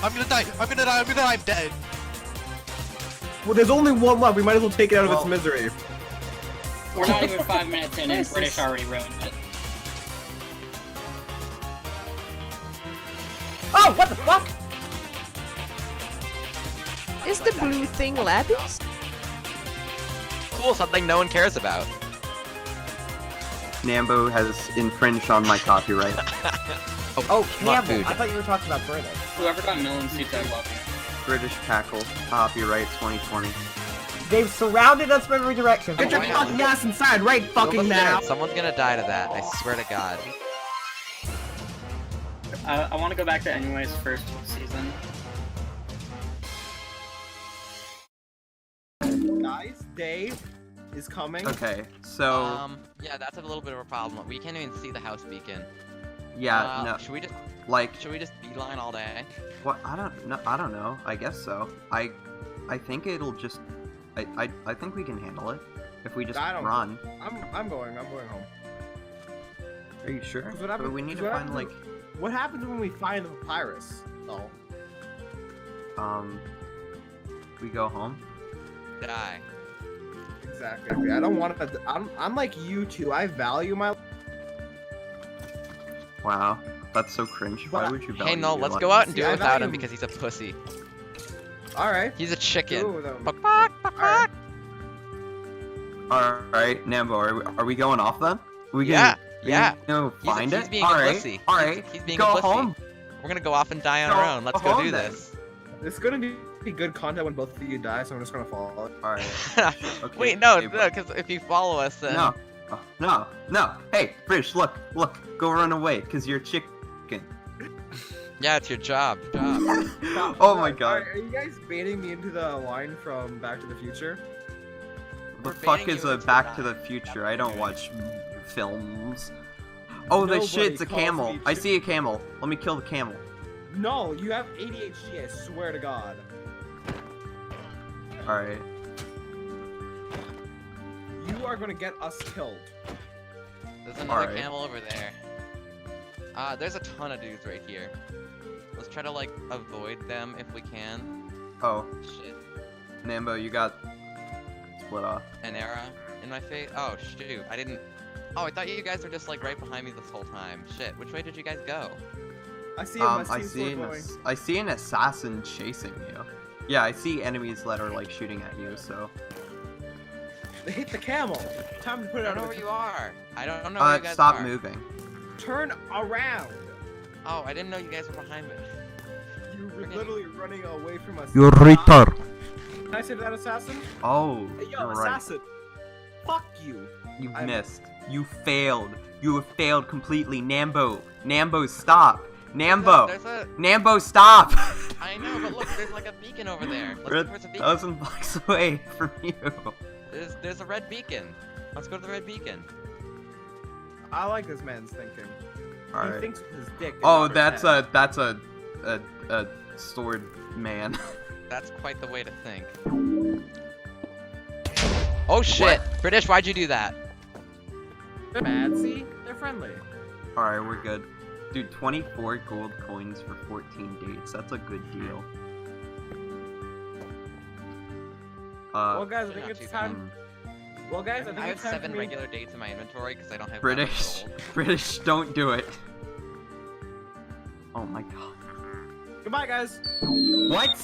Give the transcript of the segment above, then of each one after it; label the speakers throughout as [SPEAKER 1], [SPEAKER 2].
[SPEAKER 1] I'm gonna die! I'm gonna die! I'm gonna die! I'm dead!
[SPEAKER 2] Well, there's only one left. We might as well take it out of its misery.
[SPEAKER 3] We're not even 5 minutes in and British already ruined it.
[SPEAKER 2] Oh, what the fuck?
[SPEAKER 4] Is the blue thing lapis?
[SPEAKER 5] Cool, something no one cares about.
[SPEAKER 6] Nambo has infringed on my copyright.
[SPEAKER 2] Oh,
[SPEAKER 5] not
[SPEAKER 2] Campbell.
[SPEAKER 5] food.
[SPEAKER 2] I thought you were talking about British.
[SPEAKER 3] Whoever got melon seeds, I love you.
[SPEAKER 6] British Cackle, copyright 2020.
[SPEAKER 2] They've surrounded us from every direction. Get your
[SPEAKER 3] my
[SPEAKER 2] fucking ass inside right fucking now.
[SPEAKER 5] Someone's gonna die to that, I swear to God.
[SPEAKER 3] I want to go back to Ennui-X first season.
[SPEAKER 2] Guys, Dave is coming.
[SPEAKER 6] Okay, so
[SPEAKER 5] Yeah, that's a little bit of a problem. We can't even see the house beacon.
[SPEAKER 6] yeah, no,
[SPEAKER 5] Should we just
[SPEAKER 6] like
[SPEAKER 5] beeline all day?
[SPEAKER 6] what? I don't know. I guess so. I think it'll just. I think we can handle it if we just run.
[SPEAKER 2] I'm going home.
[SPEAKER 6] Are you sure?
[SPEAKER 2] What happens,
[SPEAKER 6] But we need to find like.
[SPEAKER 2] What happens when we find the papyrus? Oh.
[SPEAKER 6] We go home.
[SPEAKER 5] Die.
[SPEAKER 2] Exactly. I don't want to. I'm like you two. I value my.
[SPEAKER 6] Wow, that's so cringe. Why would you?
[SPEAKER 5] Hey,
[SPEAKER 6] value
[SPEAKER 5] no,
[SPEAKER 6] your
[SPEAKER 5] let's
[SPEAKER 6] life?
[SPEAKER 5] go out and do
[SPEAKER 2] See,
[SPEAKER 5] it
[SPEAKER 2] I
[SPEAKER 5] without him
[SPEAKER 2] value-
[SPEAKER 5] because he's a pussy.
[SPEAKER 2] All right.
[SPEAKER 5] He's a chicken.
[SPEAKER 2] Two of them.
[SPEAKER 5] Buck, buck, buck,
[SPEAKER 2] Alright.
[SPEAKER 5] buck.
[SPEAKER 6] All right, Nambo, are we going off then? We
[SPEAKER 5] Yeah,
[SPEAKER 6] can,
[SPEAKER 5] yeah.
[SPEAKER 6] No, find
[SPEAKER 5] he's
[SPEAKER 6] it.
[SPEAKER 5] being
[SPEAKER 6] all
[SPEAKER 5] a
[SPEAKER 6] right,
[SPEAKER 5] pussy.
[SPEAKER 6] all right.
[SPEAKER 5] He's being
[SPEAKER 6] go
[SPEAKER 5] a pussy.
[SPEAKER 6] home.
[SPEAKER 5] We're gonna go off and die on
[SPEAKER 6] Go
[SPEAKER 5] our own. Let's go
[SPEAKER 6] home
[SPEAKER 5] do
[SPEAKER 6] then.
[SPEAKER 5] this.
[SPEAKER 2] It's gonna be good content when both of you die, so I'm just gonna follow.
[SPEAKER 6] All right. Okay,
[SPEAKER 5] Wait, no,
[SPEAKER 6] okay,
[SPEAKER 5] because if you follow us, then
[SPEAKER 6] No. Oh, no, no. Hey, British, look. Go run away, cause you're chicken.
[SPEAKER 5] yeah, it's your job.
[SPEAKER 6] Oh my God.
[SPEAKER 2] Are you guys baiting me into the line from Back to the Future?
[SPEAKER 6] The
[SPEAKER 5] We're
[SPEAKER 6] fuck
[SPEAKER 5] baiting
[SPEAKER 6] is
[SPEAKER 5] you
[SPEAKER 6] a
[SPEAKER 5] into
[SPEAKER 6] Back
[SPEAKER 5] that.
[SPEAKER 6] to the Future? I don't watch films. Oh, the
[SPEAKER 2] Nobody
[SPEAKER 6] shit's a
[SPEAKER 2] calls
[SPEAKER 6] camel.
[SPEAKER 2] me
[SPEAKER 6] I
[SPEAKER 2] chick-
[SPEAKER 6] see a camel. Let me kill the camel.
[SPEAKER 2] No, you have ADHD. I swear to God.
[SPEAKER 6] All right.
[SPEAKER 2] You are gonna get us killed.
[SPEAKER 5] There's another
[SPEAKER 6] Alright.
[SPEAKER 5] camel over there. There's a ton of dudes right here. Let's try to like avoid them if we can.
[SPEAKER 6] Oh,
[SPEAKER 5] Shit.
[SPEAKER 6] Nambo, you got split off.
[SPEAKER 5] An arrow in my face. Oh shoot, I didn't. Oh, I thought you guys were just like right behind me this whole time. Shit, which way did you guys go?
[SPEAKER 2] I see him.
[SPEAKER 6] I see an assassin chasing you. Yeah, I see enemies that are like shooting at you. So.
[SPEAKER 2] They hit the camel. Time to put it
[SPEAKER 5] I
[SPEAKER 2] out
[SPEAKER 5] don't know
[SPEAKER 2] of
[SPEAKER 5] where
[SPEAKER 2] the
[SPEAKER 5] you are. I don't know where you guys
[SPEAKER 6] Stop
[SPEAKER 5] are.
[SPEAKER 6] moving.
[SPEAKER 2] Turn around.
[SPEAKER 5] Oh, I didn't know you guys were behind me.
[SPEAKER 2] You were literally running away from us.
[SPEAKER 6] You're retard.
[SPEAKER 2] Can I say that, assassin?
[SPEAKER 6] Oh,
[SPEAKER 2] Hey, yo,
[SPEAKER 6] you're right.
[SPEAKER 2] assassin. Fuck you.
[SPEAKER 6] You
[SPEAKER 2] I'm-
[SPEAKER 6] missed. You failed. You have failed completely. Nambo. Nambo, stop. Nambo.
[SPEAKER 5] There's a.
[SPEAKER 6] Nambo, stop.
[SPEAKER 5] I know, but look, there's like a beacon over there. Let's
[SPEAKER 6] We're
[SPEAKER 5] go towards the beacon.
[SPEAKER 6] 1,000 blocks away from you.
[SPEAKER 5] There's a red beacon. Let's go to the red beacon.
[SPEAKER 2] I like this man's thinking. He
[SPEAKER 6] Alright.
[SPEAKER 2] thinks with his dick. and
[SPEAKER 6] Oh,
[SPEAKER 2] not with his
[SPEAKER 6] that's
[SPEAKER 2] head.
[SPEAKER 6] a sword man.
[SPEAKER 5] That's quite the way to think. Oh shit! British, why'd you do that?
[SPEAKER 2] They're bad, see? They're friendly.
[SPEAKER 6] Alright, we're good. Dude, 24 gold coins for 14 dates. That's a good deal.
[SPEAKER 2] Well, guys, I think
[SPEAKER 5] not
[SPEAKER 2] it's
[SPEAKER 5] too
[SPEAKER 2] time. Well, guys, I think
[SPEAKER 5] I have
[SPEAKER 2] it's time
[SPEAKER 5] 7
[SPEAKER 2] for me.
[SPEAKER 5] regular dates in my inventory because I don't have
[SPEAKER 6] British.
[SPEAKER 5] enough gold.
[SPEAKER 6] British, don't do it. Oh my god.
[SPEAKER 2] Goodbye, guys.
[SPEAKER 6] What?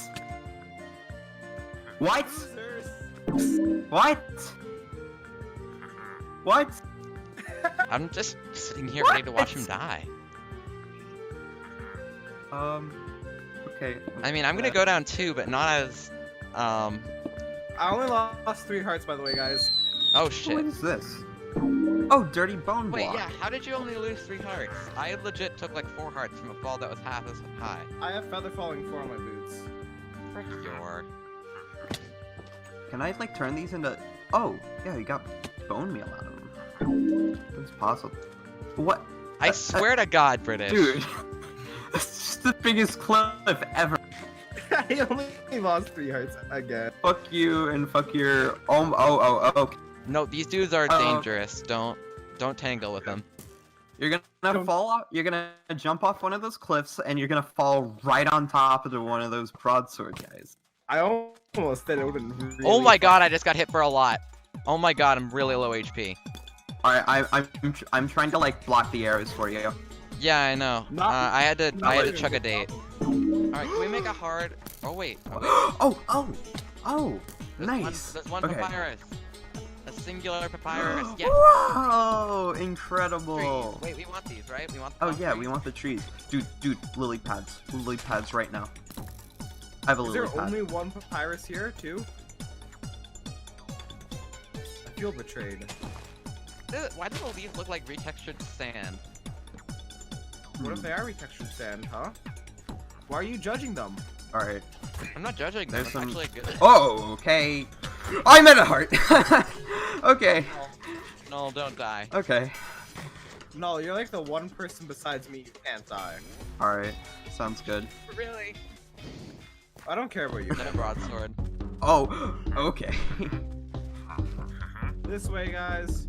[SPEAKER 6] What?
[SPEAKER 2] Losers.
[SPEAKER 6] What? What?
[SPEAKER 5] I'm just sitting here ready to watch him die.
[SPEAKER 6] Okay.
[SPEAKER 5] I mean, I'm gonna go down too, but not as,
[SPEAKER 2] I only lost 3 hearts, by the way, guys.
[SPEAKER 5] Oh
[SPEAKER 6] What
[SPEAKER 5] shit.
[SPEAKER 6] is this? Oh, dirty bone
[SPEAKER 5] Wait,
[SPEAKER 6] block.
[SPEAKER 5] yeah, how did you only lose 3 hearts? I legit took like 4 hearts from a fall that was half as high.
[SPEAKER 2] I have feather falling 4 on my boots.
[SPEAKER 5] Frick your.
[SPEAKER 6] Can I like turn these into? Oh, yeah, you got bone meal out of them. It's possible. What?
[SPEAKER 5] I swear to God, British.
[SPEAKER 6] Dude, it's just the biggest cliff ever.
[SPEAKER 2] I only lost 3 hearts again.
[SPEAKER 6] Fuck you and fuck your. Oh.
[SPEAKER 5] No, these dudes are dangerous. Don't tangle with them.
[SPEAKER 6] You're gonna fall off. You're gonna jump off one of those cliffs, and you're gonna fall right on top of one of those broadsword guys.
[SPEAKER 2] I almost said it would have been really
[SPEAKER 5] Oh my god, I just got hit for a lot. Oh my god, I'm really low HP.
[SPEAKER 6] Alright, I'm trying to like block the arrows for you.
[SPEAKER 5] Yeah, I know. I had to chug a date. Alright, can we make a hard? Oh wait.
[SPEAKER 6] Oh,
[SPEAKER 5] There's
[SPEAKER 6] nice.
[SPEAKER 5] There's one
[SPEAKER 6] Okay.
[SPEAKER 5] papyrus. A singular papyrus. Yes.
[SPEAKER 6] Whoa, incredible.
[SPEAKER 5] Wait, we want these, right? We want.
[SPEAKER 6] Oh yeah, we want the trees. Dude, lily pads right now. I have a
[SPEAKER 2] Is
[SPEAKER 6] lily
[SPEAKER 2] there
[SPEAKER 6] pad.
[SPEAKER 2] only one papyrus here, too? I feel betrayed.
[SPEAKER 5] Why do all these look like retextured sand?
[SPEAKER 2] What if they are retextured sand, huh? Why are you judging them?
[SPEAKER 6] Alright.
[SPEAKER 5] I'm not judging them.
[SPEAKER 6] There's
[SPEAKER 5] It's
[SPEAKER 6] some-
[SPEAKER 5] actually good.
[SPEAKER 6] Oh, okay. I'm at a heart. Okay.
[SPEAKER 5] No, don't die.
[SPEAKER 6] Okay.
[SPEAKER 2] No, you're like the one person besides me who can't die.
[SPEAKER 6] Alright. Sounds good.
[SPEAKER 5] Really?
[SPEAKER 2] I don't care about you.
[SPEAKER 5] Then a broadsword.
[SPEAKER 6] Oh, okay.
[SPEAKER 2] This way, guys.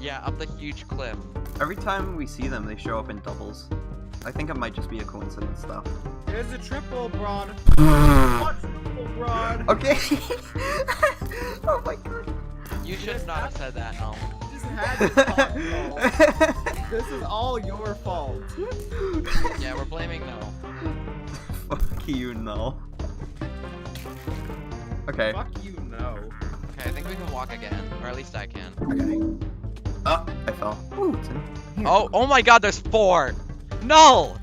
[SPEAKER 5] Yeah, up the huge cliff.
[SPEAKER 6] Every time we see them, they show up in doubles. I think it might just be a coincidence, though.
[SPEAKER 2] Here's a triple broad. Triple broad.
[SPEAKER 6] Okay. Oh my god.
[SPEAKER 5] You should not have said that, no.
[SPEAKER 2] Just had to talk, no. This is all your fault.
[SPEAKER 5] Yeah, we're blaming no.
[SPEAKER 6] Fuck you, no. Okay.
[SPEAKER 2] Fuck you, no.
[SPEAKER 5] Okay, I think we can walk again, or at least I can.
[SPEAKER 6] Okay. Oh, I fell. Ooh, it's in here.
[SPEAKER 5] Oh my god, there's 4! No!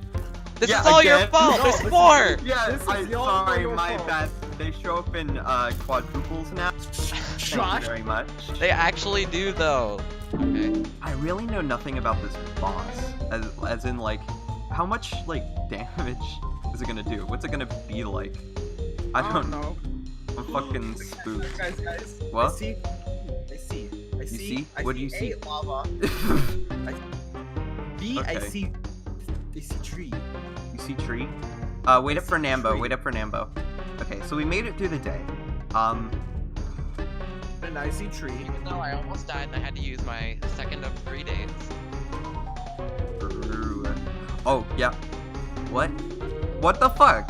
[SPEAKER 5] This
[SPEAKER 6] Yeah,
[SPEAKER 5] is all your
[SPEAKER 6] again?
[SPEAKER 5] fault!
[SPEAKER 2] No,
[SPEAKER 5] There's
[SPEAKER 2] this is-
[SPEAKER 5] 4!
[SPEAKER 6] Yeah,
[SPEAKER 2] This is
[SPEAKER 6] I'm
[SPEAKER 2] all
[SPEAKER 6] sorry,
[SPEAKER 2] your
[SPEAKER 6] my
[SPEAKER 2] fault.
[SPEAKER 6] bad. They show up in quadruples now. Thank
[SPEAKER 2] Josh.
[SPEAKER 6] you very much.
[SPEAKER 5] They actually do, though. Okay.
[SPEAKER 6] I really know nothing about this boss. As in, like, how much, like, damage is it gonna do? What's it gonna be like? I don't know. I'm fucking spooked.
[SPEAKER 2] Guys.
[SPEAKER 6] What?
[SPEAKER 2] I see.
[SPEAKER 6] You see? What do you see?
[SPEAKER 2] A, lava. B, I
[SPEAKER 6] Okay.
[SPEAKER 2] see tree.
[SPEAKER 6] You see tree? Wait up for Nambo.
[SPEAKER 2] tree.
[SPEAKER 6] Wait up for Nambo. Okay, so we made it through the day.
[SPEAKER 2] And I see tree.
[SPEAKER 5] Even though I almost died and I had to use my second of 3 days.
[SPEAKER 6] Oh, yeah. What? What the fuck?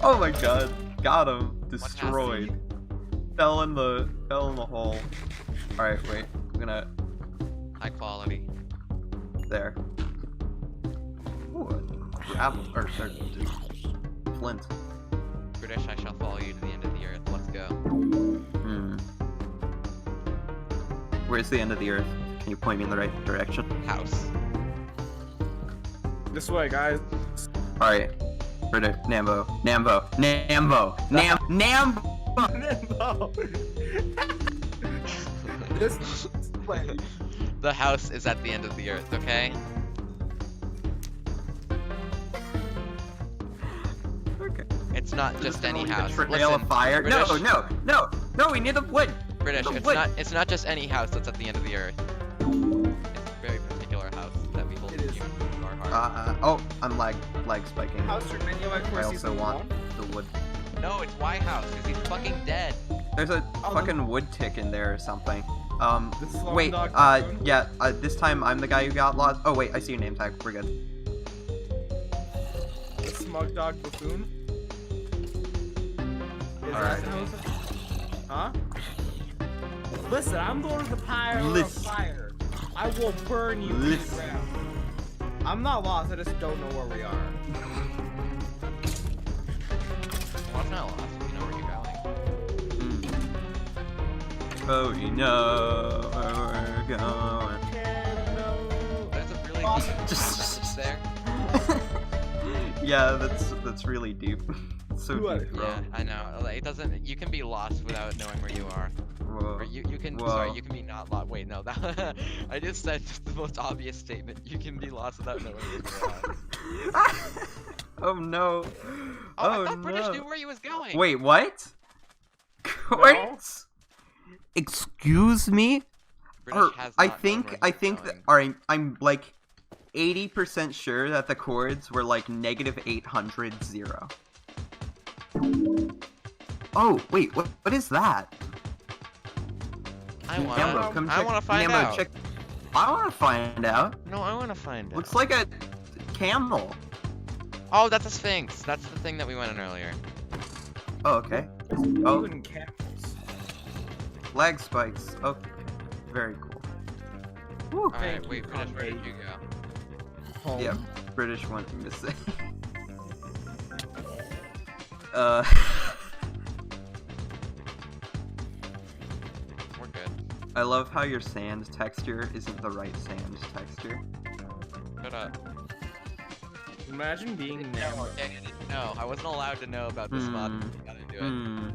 [SPEAKER 6] Oh my god. Got him. Destroyed. Fell in the hole. Alright, wait. I'm gonna
[SPEAKER 5] High quality.
[SPEAKER 6] there. Ooh, apple or flint.
[SPEAKER 5] British, I shall follow you to the end of the earth. Let's go.
[SPEAKER 6] Where's the end of the earth? Can you point me in the right direction?
[SPEAKER 5] House.
[SPEAKER 2] This way, guys.
[SPEAKER 6] Alright. British. Nambo.
[SPEAKER 2] No. This way.
[SPEAKER 5] The house is at the end of the earth, okay?
[SPEAKER 6] Okay.
[SPEAKER 5] It's not just any
[SPEAKER 6] Like a
[SPEAKER 5] house.
[SPEAKER 6] trail
[SPEAKER 5] Listen,
[SPEAKER 6] of fire.
[SPEAKER 5] British,
[SPEAKER 6] No, we need the wood.
[SPEAKER 5] British,
[SPEAKER 6] the
[SPEAKER 5] it's
[SPEAKER 6] wood.
[SPEAKER 5] not just any house that's at the end of the earth. It's a very particular house that we hold
[SPEAKER 2] It is.
[SPEAKER 5] dear to our heart.
[SPEAKER 6] Oh, I'm lag spiking.
[SPEAKER 2] How's your menu at
[SPEAKER 6] I
[SPEAKER 2] Core
[SPEAKER 6] also
[SPEAKER 2] Season
[SPEAKER 6] want
[SPEAKER 2] 1?
[SPEAKER 6] the wood.
[SPEAKER 5] No, it's White House, because he's fucking dead.
[SPEAKER 6] There's a
[SPEAKER 2] Oh,
[SPEAKER 6] fucking wood tick in there or something.
[SPEAKER 2] This is
[SPEAKER 6] Wait,
[SPEAKER 2] Slumdog Buffoon?
[SPEAKER 6] yeah, this time I'm the guy who got lost. Oh wait, I see your name tag. We're good.
[SPEAKER 2] The Smug Dog Buffoon? Is
[SPEAKER 6] Alright.
[SPEAKER 2] that how it's... Huh? Listen, I'm going to the pyre of
[SPEAKER 6] Listen.
[SPEAKER 2] fire. I will burn you to the
[SPEAKER 6] Listen.
[SPEAKER 2] ground. I'm not lost, I just don't know where we are.
[SPEAKER 5] Well, it's not lost. You know where you're going.
[SPEAKER 6] Oh, you know where we're going.
[SPEAKER 5] There's a really deep
[SPEAKER 6] Just-
[SPEAKER 5] there.
[SPEAKER 6] Yeah, that's really deep. So
[SPEAKER 2] What?
[SPEAKER 6] deep, bro.
[SPEAKER 5] Yeah, I know. Like, it doesn't. You can be lost without knowing where you are.
[SPEAKER 6] Whoa.
[SPEAKER 5] Or you can.
[SPEAKER 6] Whoa.
[SPEAKER 5] Sorry, you can be not lost. Wait, no. That I just said the most obvious statement. You can be lost without knowing where you are.
[SPEAKER 6] Oh no.
[SPEAKER 5] Oh,
[SPEAKER 6] Oh,
[SPEAKER 5] I thought British
[SPEAKER 6] no.
[SPEAKER 5] knew where he was going.
[SPEAKER 6] Wait, what? What? Excuse me?
[SPEAKER 5] British has
[SPEAKER 6] I
[SPEAKER 5] not known
[SPEAKER 6] think
[SPEAKER 5] where
[SPEAKER 6] I
[SPEAKER 5] he's
[SPEAKER 6] think that
[SPEAKER 5] going.
[SPEAKER 6] alright, I'm like 80% sure that the chords were like -800 0. Oh wait, what is that?
[SPEAKER 5] I
[SPEAKER 6] Nambo, come check.
[SPEAKER 5] wanna find
[SPEAKER 6] Nambo,
[SPEAKER 5] out.
[SPEAKER 6] check. I want to find out.
[SPEAKER 5] No, I wanna find out.
[SPEAKER 6] Looks like a camel.
[SPEAKER 5] Oh, that's a sphinx. That's the thing that we went in earlier.
[SPEAKER 6] Oh, okay.
[SPEAKER 2] Oh.
[SPEAKER 6] Oh,
[SPEAKER 2] Even camels.
[SPEAKER 6] lag spikes. Okay, very cool. Woo.
[SPEAKER 5] Alright,
[SPEAKER 2] Thank
[SPEAKER 5] wait,
[SPEAKER 2] you,
[SPEAKER 5] British, where did
[SPEAKER 2] Conway.
[SPEAKER 5] you go?
[SPEAKER 2] Home.
[SPEAKER 6] Yep, British went missing.
[SPEAKER 5] We're good.
[SPEAKER 6] I love how your sand texture isn't the right sand texture.
[SPEAKER 5] Shut up.
[SPEAKER 2] Imagine being
[SPEAKER 5] No,
[SPEAKER 2] Nambo.
[SPEAKER 5] okay, I didn't know. I wasn't allowed to know about this mod. I gotta do it.
[SPEAKER 6] Hmm.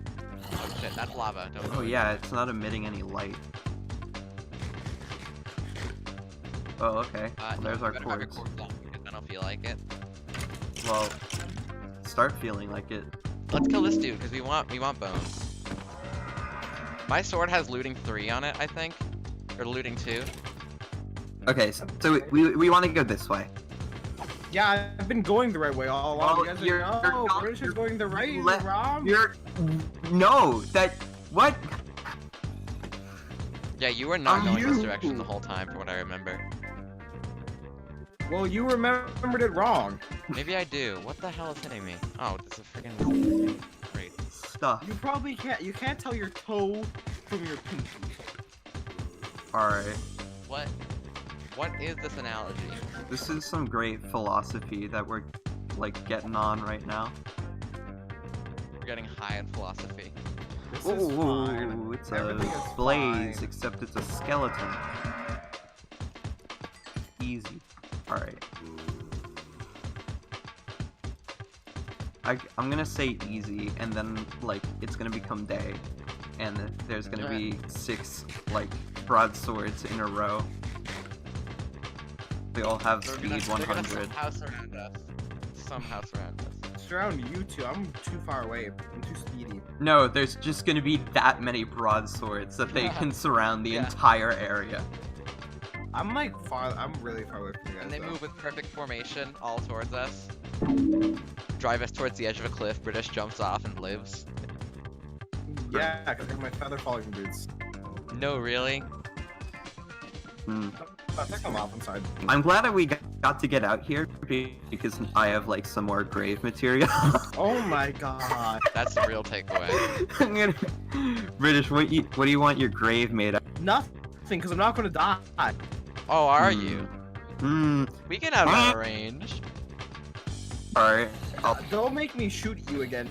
[SPEAKER 5] Oh shit, that's lava. Don't
[SPEAKER 6] Oh
[SPEAKER 5] go
[SPEAKER 6] yeah, it's not emitting any light. Oh, okay. Well,
[SPEAKER 5] no,
[SPEAKER 6] there's
[SPEAKER 5] you
[SPEAKER 6] our
[SPEAKER 5] better have your
[SPEAKER 6] chords.
[SPEAKER 5] chords on because I don't feel like it.
[SPEAKER 6] Well, start feeling like it.
[SPEAKER 5] Let's kill this dude because we want bones. My sword has looting 3 on it, I think, or looting 2.
[SPEAKER 6] Okay, so we want to go this way.
[SPEAKER 2] Yeah, I've been going the right way all along.
[SPEAKER 6] Well,
[SPEAKER 2] You guys
[SPEAKER 6] you're
[SPEAKER 2] are like, no,
[SPEAKER 6] not-
[SPEAKER 2] British is going the right,
[SPEAKER 6] le-
[SPEAKER 2] wrong.
[SPEAKER 6] You're no that what?
[SPEAKER 5] Yeah, you were not
[SPEAKER 6] Are
[SPEAKER 5] going this
[SPEAKER 6] you-
[SPEAKER 5] direction the whole time, from what I remember.
[SPEAKER 2] Well, you remembered it wrong.
[SPEAKER 5] Maybe I do. What the hell is hitting me? Oh, this is freaking great.
[SPEAKER 6] Stuff.
[SPEAKER 2] You probably can't. You can't tell your toe from your pinky.
[SPEAKER 6] All right.
[SPEAKER 5] What is this analogy?
[SPEAKER 6] This is some great philosophy that we're like getting on right now.
[SPEAKER 5] We're getting high in philosophy.
[SPEAKER 2] This is fine.
[SPEAKER 6] Ooh, it's
[SPEAKER 2] Everything is
[SPEAKER 6] a blaze,
[SPEAKER 2] fine.
[SPEAKER 6] except it's a skeleton. Easy. Alright. I'm gonna say easy, and then, like, it's gonna become day. And there's gonna be 6, like, broadswords in a row. They all have
[SPEAKER 5] They're
[SPEAKER 6] speed
[SPEAKER 5] gonna
[SPEAKER 6] 100.
[SPEAKER 5] house around us. Some house around us.
[SPEAKER 2] Surround you two. I'm too far away. I'm too speedy.
[SPEAKER 6] No, there's just gonna be that many broadswords that they can surround the
[SPEAKER 5] Yeah.
[SPEAKER 6] entire area.
[SPEAKER 2] I'm like far. I'm really far away from you guys.
[SPEAKER 5] And they
[SPEAKER 2] though.
[SPEAKER 5] move with perfect formation, all towards us. Drive us towards the edge of a cliff. British jumps off and lives.
[SPEAKER 2] Yeah, because I have my feather falling boots.
[SPEAKER 5] No, really?
[SPEAKER 6] Hmm.
[SPEAKER 2] I think I'm off inside.
[SPEAKER 6] I'm glad that we got to get out here because I have like some more grave material.
[SPEAKER 2] Oh my god.
[SPEAKER 5] That's the real takeaway.
[SPEAKER 6] I'm gonna... British, what do you want your grave made of?
[SPEAKER 2] Nothing, because I'm not gonna die.
[SPEAKER 5] Oh, are you?
[SPEAKER 6] Hmm.
[SPEAKER 5] We can have that arranged.
[SPEAKER 6] Alright.
[SPEAKER 2] Don't make me shoot you again.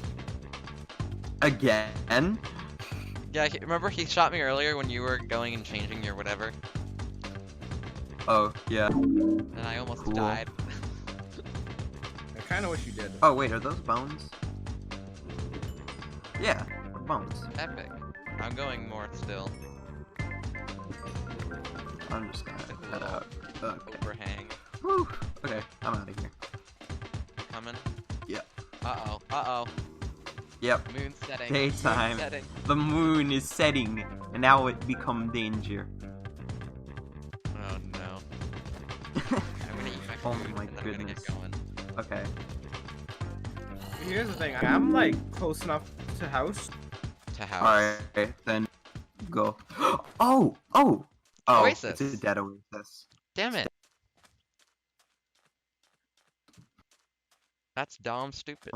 [SPEAKER 6] Again?
[SPEAKER 5] Yeah, remember he shot me earlier when you were going and changing your whatever?
[SPEAKER 6] Oh, yeah.
[SPEAKER 5] And I almost
[SPEAKER 6] Cool.
[SPEAKER 5] died.
[SPEAKER 2] I kind of wish you did.
[SPEAKER 6] Oh, wait, are those bones? Yeah, bones.
[SPEAKER 5] Epic. I'm going north still.
[SPEAKER 6] I'm just gonna head out. Okay.
[SPEAKER 5] Overhang.
[SPEAKER 6] Whew. Okay, I'm out of here.
[SPEAKER 5] Coming?
[SPEAKER 6] Yep.
[SPEAKER 5] Uh-oh. Uh-oh.
[SPEAKER 6] Yep.
[SPEAKER 5] Moon setting.
[SPEAKER 6] Daytime.
[SPEAKER 5] Moon setting.
[SPEAKER 6] The moon is setting, and now it become danger.
[SPEAKER 5] Oh no. I'm gonna eat my
[SPEAKER 6] Oh
[SPEAKER 5] food
[SPEAKER 6] my
[SPEAKER 5] and then I'm gonna
[SPEAKER 6] goodness.
[SPEAKER 5] get going.
[SPEAKER 6] Okay.
[SPEAKER 2] Here's the thing. I'm like close enough to house.
[SPEAKER 5] To house.
[SPEAKER 6] Alright, then go. Oh! Oh! Oh,
[SPEAKER 5] Oasis.
[SPEAKER 6] it's a dead oasis.
[SPEAKER 5] Damn it. That's dumb stupid.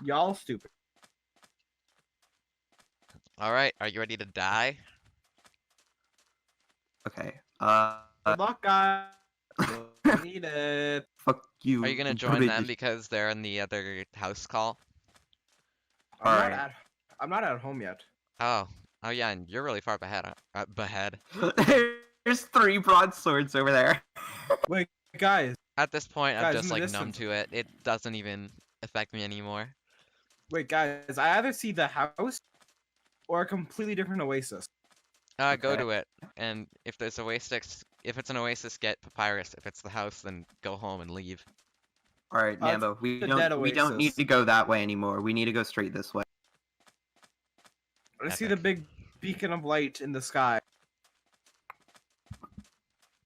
[SPEAKER 2] Y'all stupid.
[SPEAKER 5] Alright, are you ready to die?
[SPEAKER 6] Okay.
[SPEAKER 2] Good luck, guys. I need it.
[SPEAKER 6] Fuck you.
[SPEAKER 5] Are you gonna join
[SPEAKER 6] British.
[SPEAKER 5] them because they're in the other house call?
[SPEAKER 6] Alright.
[SPEAKER 2] I'm not at home yet.
[SPEAKER 5] Oh. Oh yeah, and you're really far behind. Behead.
[SPEAKER 6] There's 3 broadswords over there.
[SPEAKER 2] Wait, guys.
[SPEAKER 5] At this point, I'm
[SPEAKER 2] Guys,
[SPEAKER 5] just
[SPEAKER 2] in the
[SPEAKER 5] like numb
[SPEAKER 2] distance.
[SPEAKER 5] to it. It doesn't even affect me anymore.
[SPEAKER 2] Wait, guys. I either see the house or a completely different oasis.
[SPEAKER 5] Go
[SPEAKER 6] Okay.
[SPEAKER 5] to it, and if there's if it's an oasis, get papyrus. If it's the house, then go home and leave.
[SPEAKER 6] Alright,
[SPEAKER 2] It's
[SPEAKER 6] Nambo, we
[SPEAKER 2] the
[SPEAKER 6] don't
[SPEAKER 2] dead
[SPEAKER 6] need
[SPEAKER 2] oasis.
[SPEAKER 6] to go that way anymore. We need to go straight this way.
[SPEAKER 2] I see the big beacon of light in the sky.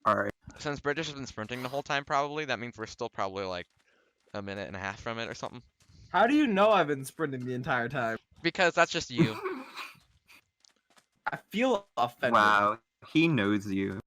[SPEAKER 6] Alright.
[SPEAKER 5] Since British has been sprinting the whole time, probably, that means we're still probably like a minute and a half from it or something.
[SPEAKER 2] How do you know I've been sprinting the entire time?
[SPEAKER 5] Because that's just you.
[SPEAKER 2] I feel offended.
[SPEAKER 6] Wow, he knows you.